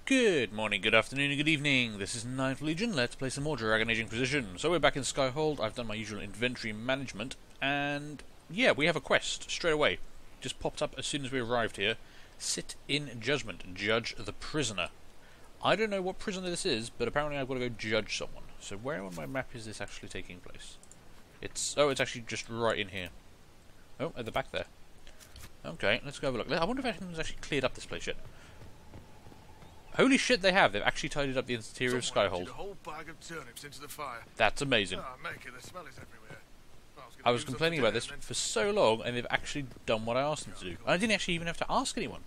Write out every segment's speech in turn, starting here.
Good morning, good afternoon, and good evening. This is Ninth Legion. Let's play some more Dragon Age Inquisition. So we're back in Skyhold. I've done my usual inventory management, and yeah, we have a quest straight away. Just popped up as soon as we arrived here. Sit in Judgement. Judge the prisoner. I don't know what prisoner this is, but apparently I've got to go judge someone. So where on my map is this actually taking place? It's actually just right in here. Oh, at the back there. Okay, let's go have a look. I wonder if anyone's actually cleared up this place yet. Holy shit, they have. They've actually tidied up the interior of Skyhold. A whole bag of turnips into the fire. That's amazing. Make it, the smell is everywhere. I was complaining about this for so long, and they've actually done what I asked them to do. And I didn't actually even have to ask anyone.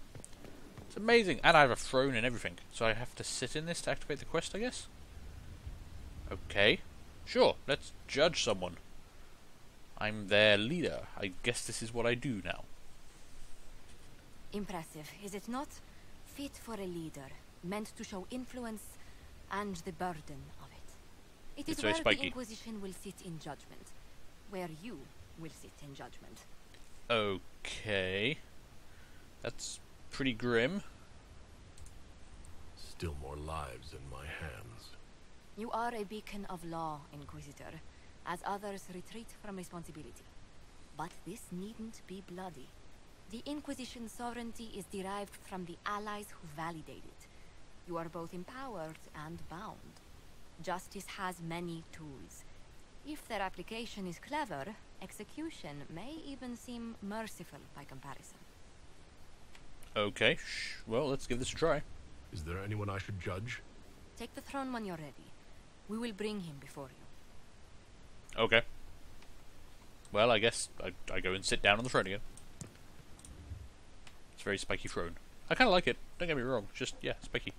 It's amazing. And I have a throne and everything. So I have to sit in this to activate the quest, I guess? Okay. Sure, let's judge someone. I'm their leader. I guess this is what I do now. Impressive, is it not? Fit for a leader, meant to show influence and the burden of it. It is where the Inquisition will sit in judgment. Where you will sit in judgment. Okay. That's pretty grim. Still more lives in my hands. You are a beacon of law, Inquisitor, as others retreat from responsibility. But this needn't be bloody. The Inquisition's sovereignty is derived from the allies who validate it. You are both empowered and bound. Justice has many tools. If their application is clever, execution may even seem merciful by comparison. Okay, well, let's give this a try. Is there anyone I should judge? Take the throne when you're ready. We will bring him before you. Okay. Well, I guess I go and sit down on the throne again. It's a very spiky throne. I kind of like it, don't get me wrong, just, yeah, spiky.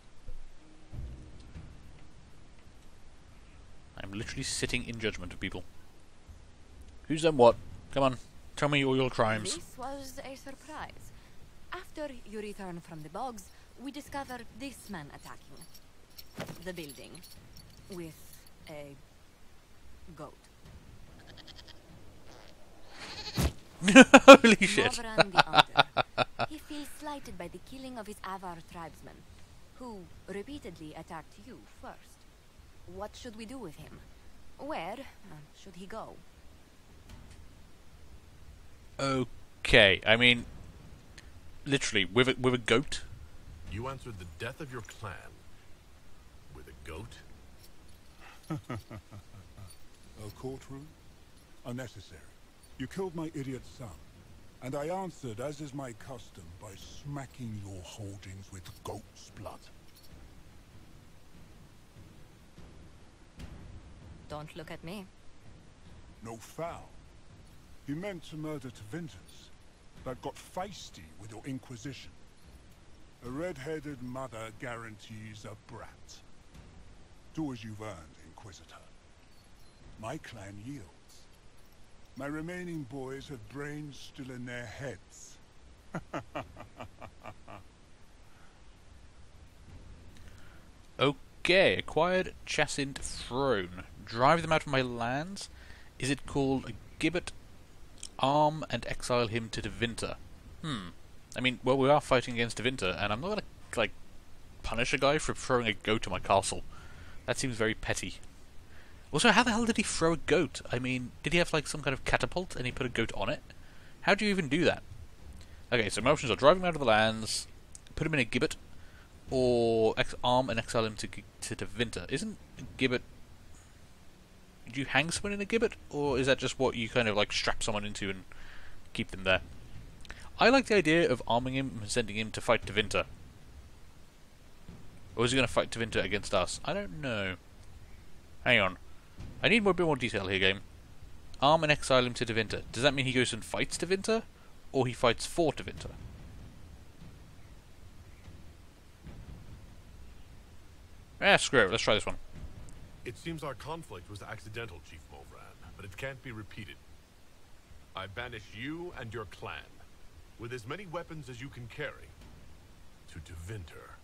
I'm literally sitting in judgment of people. Who's done what? Come on, tell me all your crimes. This was a surprise. After you return from the bogs, we discovered this man attacking the building with a goat. Holy shit. Movran the Under. He feels slighted by the killing of his Avar tribesmen, who repeatedly attacked you first. What should we do with him? Where should he go? Okay, I mean, literally, with a goat? You answered the death of your clan with a goat? A courtroom? Unnecessary. You killed my idiot son, and I answered, as is my custom, by smacking your holdings with goat's blood. Don't look at me. No foul. You meant to murder Tevinters, but got feisty with your Inquisition. A red-headed mother guarantees a brat. Do as you've earned, Inquisitor. My clan yields. My remaining boys have brains still in their heads. Okay, acquired Chasint Throne. Drive them out of my lands. Is it called Gibbet? Arm and exile him to Tevinter. I mean, well, we are fighting against Tevinter, and I'm not gonna, like, punish a guy for throwing a goat to my castle. That seems very petty. Also, how the hell did he throw a goat? I mean, did he have, like, some kind of catapult and he put a goat on it? How do you even do that? Okay, so my options are drive him out of the lands, put him in a gibbet, or arm and exile him to Tevinter. Isn't gibbet... Do you hang someone in a gibbet, or is that just what you kind of, like, strap someone into and keep them there? I like the idea of arming him and sending him to fight Tevinter. Or is he going to fight Tevinter against us? I don't know. Hang on. I need a bit more detail here, game. Arm and exile him to Tevinter. Does that mean he goes and fights Tevinter? Or he fights for Tevinter? Screw it. Let's try this one. It seems our conflict was accidental, Chief Movran, but it can't be repeated. I banish you and your clan, with as many weapons as you can carry, to Tevinter.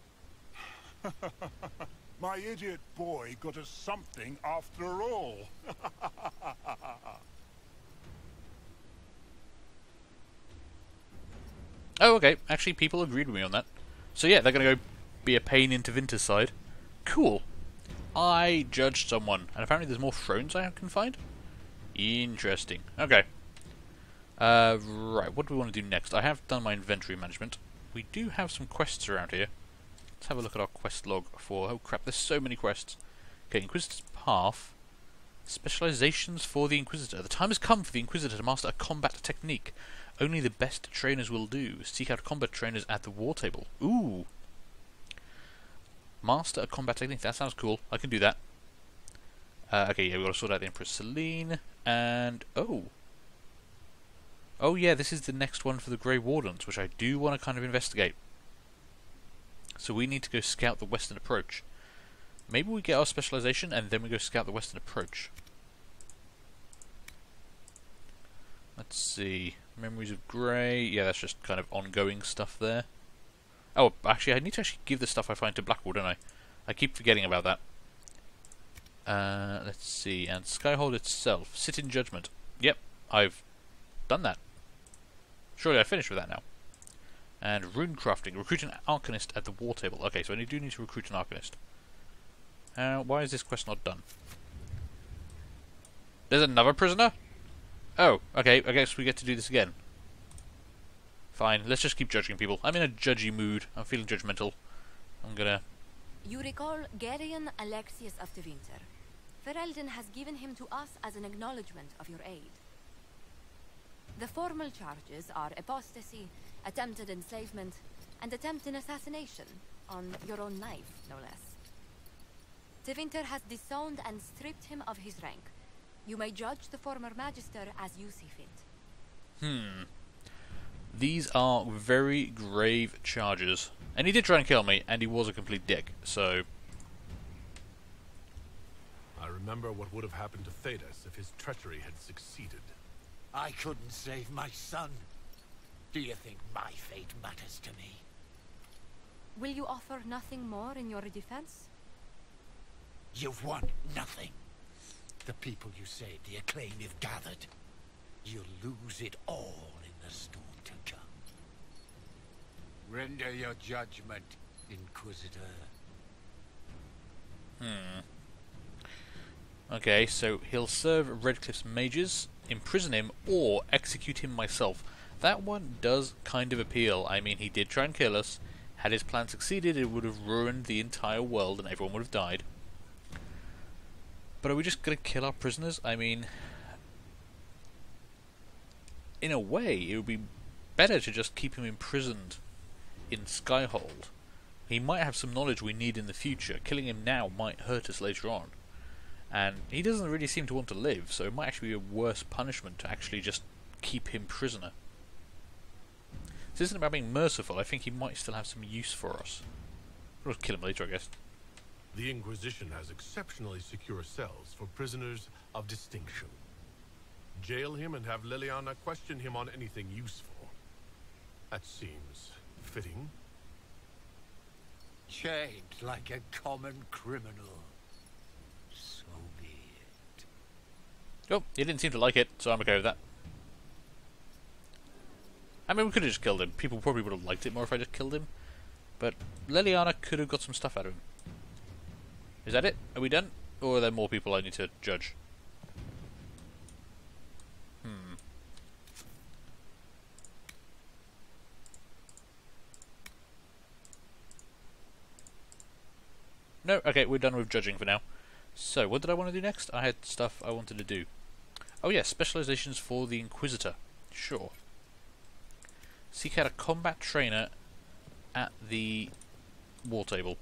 My idiot boy got us something after all. Oh, okay. Actually, people agreed with me on that. So yeah, they're going to go be a pain into Winter's side. Cool. I judged someone, and apparently there's more thrones I can find. Interesting. Okay. Right, what do we want to do next? I have done my inventory management. We do have some quests around here. Let's have a look at our quest log for... Oh crap, there's so many quests. Okay, Inquisitor's Path. Specializations for the Inquisitor. The time has come for the Inquisitor to master a combat technique. Only the best trainers will do. Seek out combat trainers at the war table. Ooh. Master a combat technique. That sounds cool. I can do that. Okay, yeah, we've got to sort out the Empress Celine. And... Oh. Oh yeah, this is the next one for the Grey Wardens, which I do want to kind of investigate. So we need to go scout the Western Approach. Maybe we get our specialization and then we go scout the Western Approach. Let's see. Memories of Grey. Yeah, that's just kind of ongoing stuff there. Oh, actually, I need to actually give the stuff I find to Blackwall, don't I? I keep forgetting about that. Let's see. And Skyhold itself. Sit in Judgement. Yep, I've done that. Surely I finished with that now. And Rune Crafting. Recruit an Arcanist at the war table. Okay, so I do need to recruit an Arcanist. Why is this quest not done? There's another prisoner? Oh, okay, I guess we get to do this again. Fine, let's just keep judging people. I'm in a judgy mood. I'm feeling judgmental. I'm gonna... You recall Gerion Alexius of the Winter. Ferelden has given him to us as an acknowledgement of your aid. The formal charges are apostasy, attempted enslavement, and attempted assassination on your own life, no less. The Winter has disowned and stripped him of his rank. You may judge the former Magister as you see fit. These are very grave charges. And he did try and kill me, and he was a complete dick, so... I remember what would have happened to Thedas if his treachery had succeeded. I couldn't save my son. Do you think my fate matters to me? Will you offer nothing more in your defense? You've won nothing. The people you saved, the acclaim you've gathered. You'll lose it all in the storm to come. Render your judgment, Inquisitor. Okay, so he'll serve Redcliffe's mages, imprison him, or execute him myself. That one does kind of appeal. I mean, he did try and kill us. Had his plan succeeded, it would have ruined the entire world and everyone would have died. But are we just going to kill our prisoners? I mean, in a way, it would be better to just keep him imprisoned in Skyhold. He might have some knowledge we need in the future. Killing him now might hurt us later on. And he doesn't really seem to want to live, so it might actually be a worse punishment to actually just keep him prisoner. This isn't about being merciful. I think he might still have some use for us. We'll kill him later, I guess. The Inquisition has exceptionally secure cells for prisoners of distinction. Jail him and have Liliana question him on anything useful. That seems fitting. Chained like a common criminal. So be it. Oh, he didn't seem to like it, so I'm okay with that. I mean, we could have just killed him. People probably would have liked it more if I just killed him. But Liliana could have got some stuff out of him. Is that it? Are we done? Or are there more people I need to judge? No, okay, we're done with judging for now. So, what did I want to do next? I had stuff I wanted to do. Oh yeah, specializations for the Inquisitor. Sure. Seek out a combat trainer at the war table.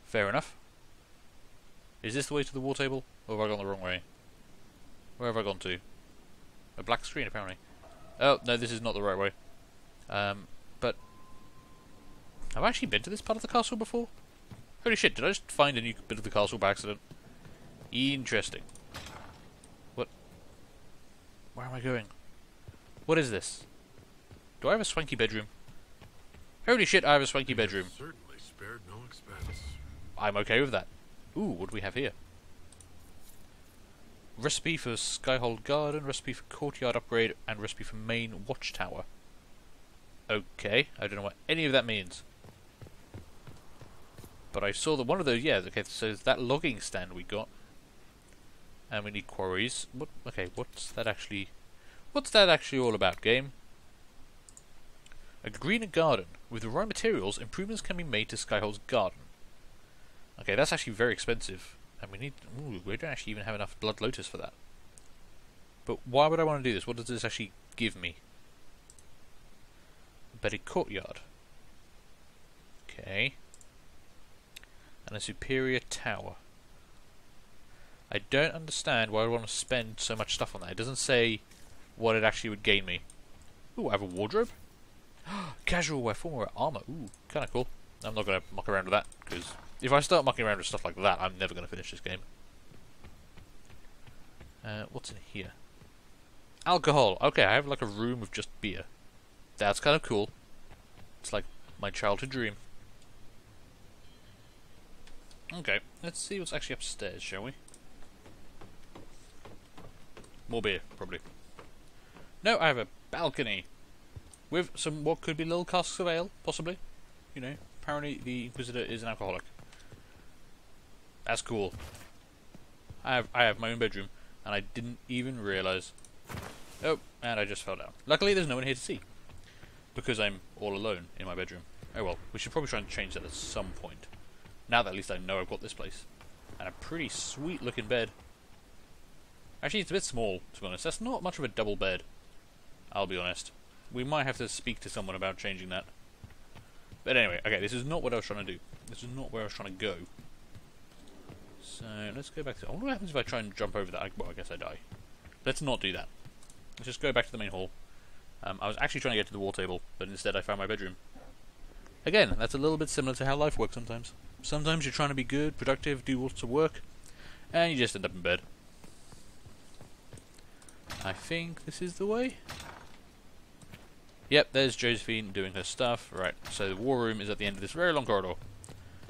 Fair enough. Is this the way to the war table? Or have I gone the wrong way? Where have I gone to? A black screen, apparently. Oh, no, this is not the right way. But... have I actually been to this part of the castle before? Holy shit, did I just find a new bit of the castle by accident? Interesting. What? Where am I going? What is this? Do I have a swanky bedroom? Holy shit, I have a swanky bedroom. Certainly spared no expense. I'm okay with that. Ooh, what do we have here? Recipe for Skyhold Garden, recipe for Courtyard Upgrade, and recipe for Main Watchtower. Okay, I don't know what any of that means. But I saw that one of those, yeah, okay, so it's that logging stand we got. And we need quarries. What's that actually all about, game? A greener garden. With the right materials, improvements can be made to Skyhold's garden. Okay, that's actually very expensive. And we need... Ooh, we don't actually even have enough Blood Lotus for that. But why would I want to do this? What does this actually give me? A better courtyard. Okay. And a superior tower. I don't understand why I want to spend so much stuff on that. It doesn't say what it actually would gain me. Ooh, I have a wardrobe. Casual wear, formal wear, armor. Ooh, kind of cool. I'm not going to muck around with that, because if I start mucking around with stuff like that, I'm never going to finish this game. What's in here? Alcohol. Okay, I have like a room with just beer. That's kind of cool. It's like my childhood dream. Okay, let's see what's actually upstairs, shall we? More beer, probably. No, I have a balcony. With some, what could be little casks of ale, possibly. You know, apparently the Inquisitor is an alcoholic. That's cool. I have my own bedroom, and I didn't even realise. Oh, and I just fell down. Luckily there's no one here to see. Because I'm all alone in my bedroom. Oh well, we should probably try and change that at some point. Now that at least I know I've got this place. And a pretty sweet looking bed. Actually, it's a bit small, to be honest. That's not much of a double bed. I'll be honest. We might have to speak to someone about changing that. But anyway, okay, this is not what I was trying to do. This is not where I was trying to go. So, let's go back to... I wonder what happens if I try and jump over that. Well, I guess I die. Let's not do that. Let's just go back to the main hall. I was actually trying to get to the war table, but instead I found my bedroom. Again, that's a little bit similar to how life works sometimes. Sometimes you're trying to be good, productive, do lots of work, and you just end up in bed. I think this is the way. Yep, there's Josephine doing her stuff. Right, so the war room is at the end of this very long corridor.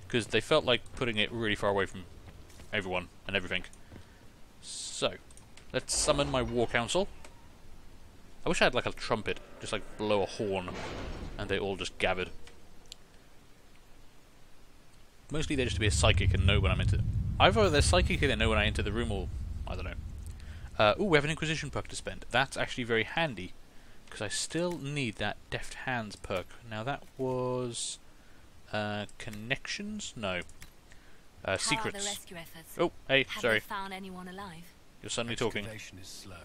Because they felt like putting it really far away from everyone and everything. So, let's summon my war council. I wish I had like a trumpet, just like blow a horn, and they all just gathered. Mostly they're just to be a psychic and know when I'm into... Either they're psychic and they know when I enter the room, or... I don't know. Ooh, we have an Inquisition perk to spend. That's actually very handy, because I still need that Deft Hands perk. Now that was... Connections? No. Secrets. How are the rescue efforts? Oh, hey, Have sorry. they found anyone alive? You're suddenly talking. Excavation is slow,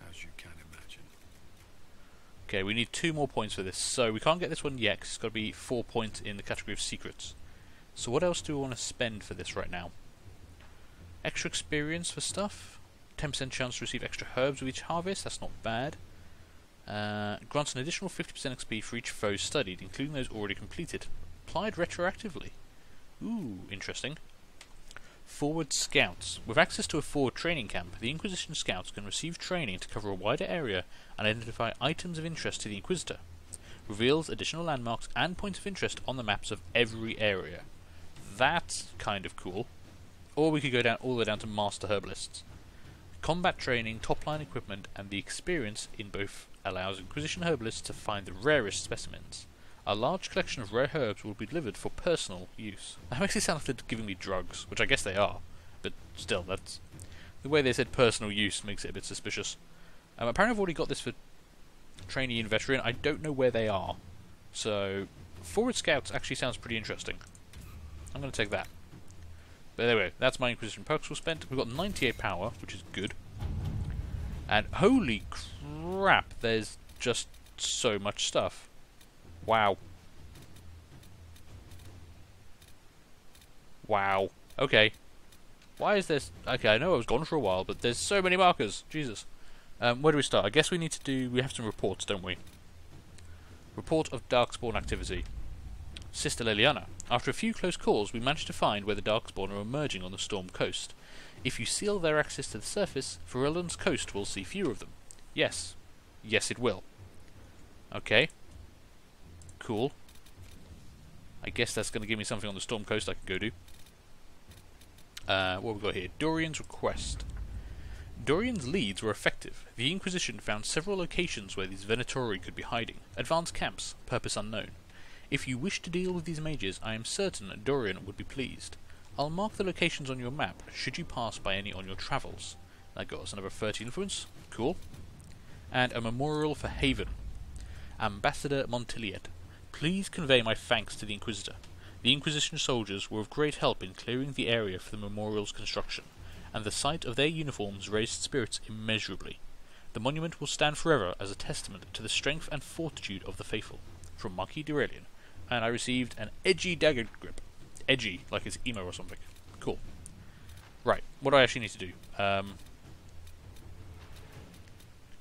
as you can imagine. Okay, we need 2 more points for this. So we can't get this one yet, 'cause it's got to be 4 points in the category of secrets. So what else do we want to spend for this right now? Extra experience for stuff. 10% chance to receive extra herbs with each harvest. That's not bad. Grants an additional 50% XP for each foe studied, including those already completed. Applied retroactively. Ooh, interesting. Forward Scouts. With access to a forward training camp, the Inquisition Scouts can receive training to cover a wider area and identify items of interest to the Inquisitor. Reveals additional landmarks and points of interest on the maps of every area. That's kind of cool. Or we could go down all the way down to Master Herbalists. Combat training, top-line equipment, and the experience in both allows Inquisition Herbalists to find the rarest specimens. A large collection of rare herbs will be delivered for personal use. That makes it sound like they're giving me drugs, which I guess they are. But still, that's... The way they said personal use makes it a bit suspicious. Apparently I've already got this for trainee and veteran. I don't know where they are. So, Forward Scouts actually sounds pretty interesting. I'm going to take that. But anyway, that's my Inquisition perks we spent. We've got 98 power, which is good. And holy crap, there's just so much stuff. Wow. Wow. Okay. Why is this... Okay, I know I was gone for a while, but there's so many markers. Jesus. Where do we start? I guess we need to do... We have some reports, don't we? Report of Darkspawn activity. Sister Liliana. After a few close calls, we managed to find where the Darkspawn are emerging on the Storm coast. If you seal their access to the surface, Ferelden's coast will see fewer of them. Yes. Yes, it will. Okay. Cool. I guess that's going to give me something on the Storm coast I can go do. What have we got here? Dorian's request. Dorian's leads were effective. The Inquisition found several locations where these Venatori could be hiding. Advanced camps, purpose unknown. If you wish to deal with these mages, I am certain Dorian would be pleased. I'll mark the locations on your map, should you pass by any on your travels. That got us another 30 influence. Cool. And a memorial for Haven. Ambassador Montiliet, please convey my thanks to the Inquisitor. The Inquisition soldiers were of great help in clearing the area for the memorial's construction, and the sight of their uniforms raised spirits immeasurably. The monument will stand forever as a testament to the strength and fortitude of the faithful. From Marquis d'Aurelian. And I received an edgy dagger grip. Edgy, like it's emo or something. Cool. Right, what do I actually need to do?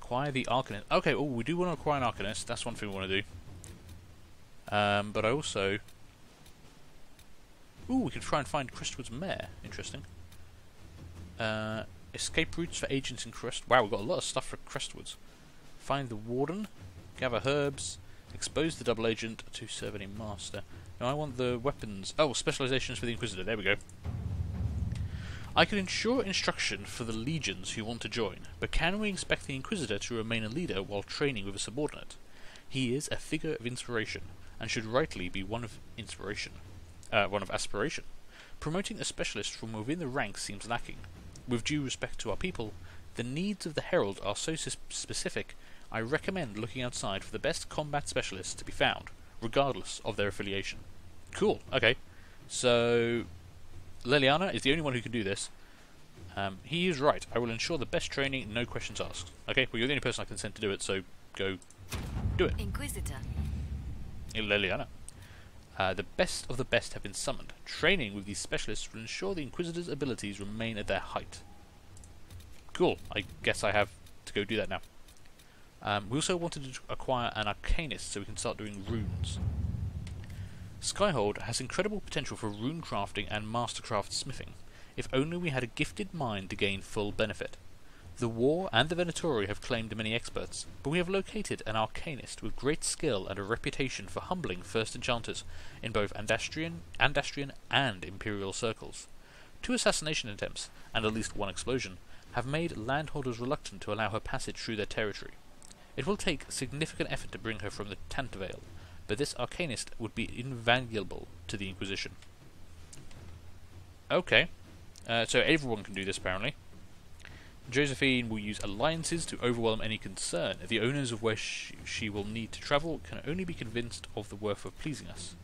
Acquire the Arcanist. Okay, oh, we do want to acquire an Arcanist. That's one thing we want to do. But I also... Ooh, we can try and find Crestwood's mare. Interesting. Escape routes for agents in Crest... Wow, we've got a lot of stuff for Crestwoods. Find the Warden. Gather herbs. Expose the double agent to serve any master. Now I want the weapons. Oh, specializations for the Inquisitor. There we go. I can ensure instruction for the legions who want to join, but can we expect the Inquisitor to remain a leader while training with a subordinate? He is a figure of inspiration, and should rightly be one of aspiration. Promoting a specialist from within the ranks seems lacking. With due respect to our people, the needs of the Herald are so specific, I recommend looking outside for the best combat specialists to be found, regardless of their affiliation. Cool, okay. So, Leliana is the only one who can do this. He is right. I will ensure the best training, no questions asked. Okay, well you're the only person I can send to do it, so go do it. Inquisitor. Leliana. The best of the best have been summoned. Training with these specialists will ensure the Inquisitor's abilities remain at their height. Cool, I guess I have to go do that now. We also wanted to acquire an Arcanist so we can start doing runes. Skyhold has incredible potential for rune crafting and mastercraft smithing, if only we had a gifted mind to gain full benefit. The War and the Venatori have claimed many experts, but we have located an Arcanist with great skill and a reputation for humbling first enchanters in both Andastrian and Imperial circles. 2 assassination attempts, and at least 1 explosion, have made landholders reluctant to allow her passage through their territory. It will take significant effort to bring her from the Tantivale, but this Arcanist would be invaluable to the Inquisition. Okay, so everyone can do this apparently. Josephine will use alliances to overwhelm any concern. The owners of where she will need to travel can only be convinced of the worth of pleasing us.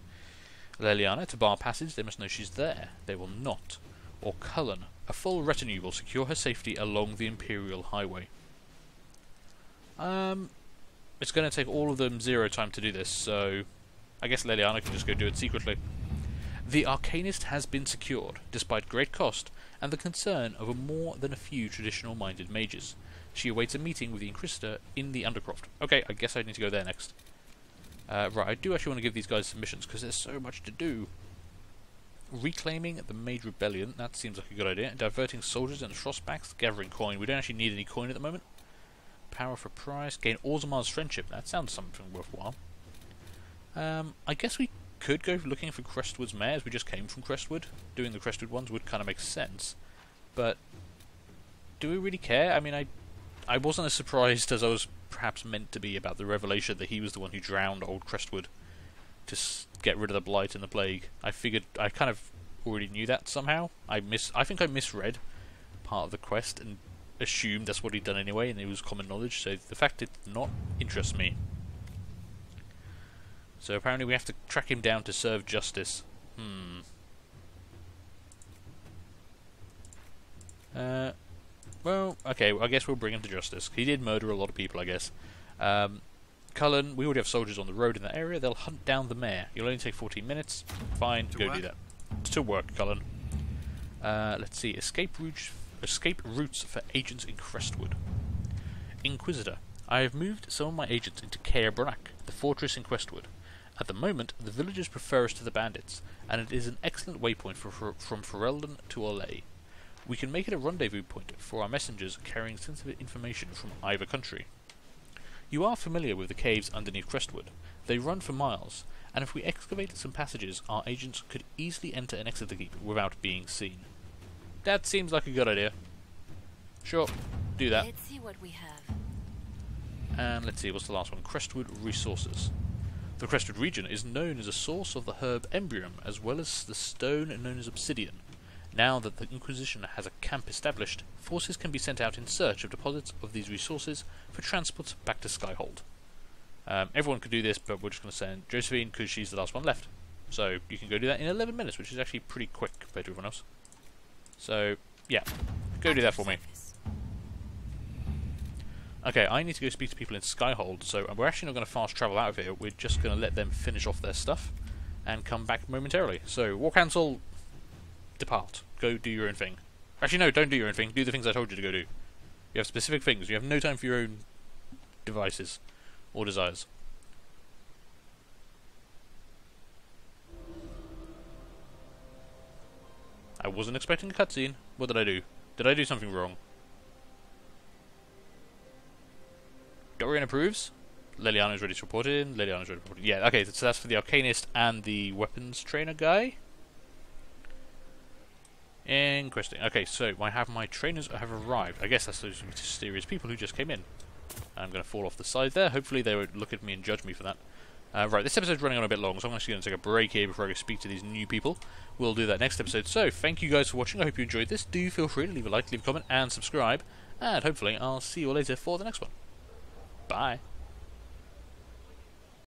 Leliana, to bar passage, they must know she's there. They will not. Or Cullen, a full retinue will secure her safety along the Imperial Highway. It's going to take all of them 0 time to do this, so I guess Leliana can just go do it secretly. The Arcanist has been secured, despite great cost, and the concern of more than a few traditional-minded mages. She awaits a meeting with the Inquisitor in the Undercroft. Okay, I guess I need to go there next. Right, I do actually want to give these guys submissions, because there's so much to do. Reclaiming the Mage Rebellion, that seems like a good idea. Diverting soldiers and Frostbacks, gathering coin. We don't actually need any coin at the moment. Power for prize, gain Orzamar's friendship. That sounds something worthwhile. I guess we could go looking for Crestwood's mare, as we just came from Crestwood. Doing the Crestwood ones would kind of make sense. But do we really care? I mean, I wasn't as surprised as I was perhaps meant to be about the revelation that he was the one who drowned old Crestwood to get rid of the blight and the plague. I figured I kind of already knew that somehow. I think I misread part of the quest and assumed that's what he'd done anyway, and it was common knowledge, so the fact did not interest me. So apparently we have to track him down to serve justice. Well, okay, I guess we'll bring him to justice. He did murder a lot of people, I guess. Cullen, we already have soldiers on the road in that area. They'll hunt down the mare. You'll only take 14 minutes. Fine, go do that. To work, Cullen. Let's see. Escape routes for agents in Crestwood. Inquisitor. I have moved some of my agents into Caer Brak, the fortress in Crestwood. At the moment, the villagers prefer us to the bandits, and it is an excellent waypoint from Ferelden to Orlais. We can make it a rendezvous point for our messengers carrying sensitive information from either country. You are familiar with the caves underneath Crestwood. They run for miles, and if we excavate some passages, our agents could easily enter and exit the keep without being seen. That seems like a good idea. Sure, do that. Let's see what we have. And let's see, what's the last one? Crestwood Resources. The Crested region is known as a source of the herb Embrium, as well as the stone known as obsidian. Now that the Inquisition has a camp established, forces can be sent out in search of deposits of these resources for transport back to Skyhold. Everyone could do this, but we're just going to send Josephine because she's the last one left. So you can go do that in 11 minutes, which is actually pretty quick compared to everyone else. So, yeah, go do that for me. Okay, I need to go speak to people in Skyhold, so we're actually not going to fast travel out of here. We're just going to let them finish off their stuff and come back momentarily. So, War Council, depart. Go do your own thing. Actually, no, don't do your own thing. Do the things I told you to go do. You have specific things. You have no time for your own devices or desires. I wasn't expecting a cutscene. What did I do? Did I do something wrong? Dorian approves. Leliana is ready to report in. Leliana is ready to report in. Yeah, okay, so that's for the Arcanist and the weapons trainer guy. Interesting. Okay, so I have my trainers have arrived. I guess that's those mysterious people who just came in. I'm going to fall off the side there. Hopefully they would look at me and judge me for that. Right, this episode's running on a bit long, so I'm actually going to take a break here before I go speak to these new people. We'll do that next episode. So, thank you guys for watching. I hope you enjoyed this. Do feel free to leave a like, leave a comment, and subscribe. And hopefully I'll see you all later for the next one. Bye.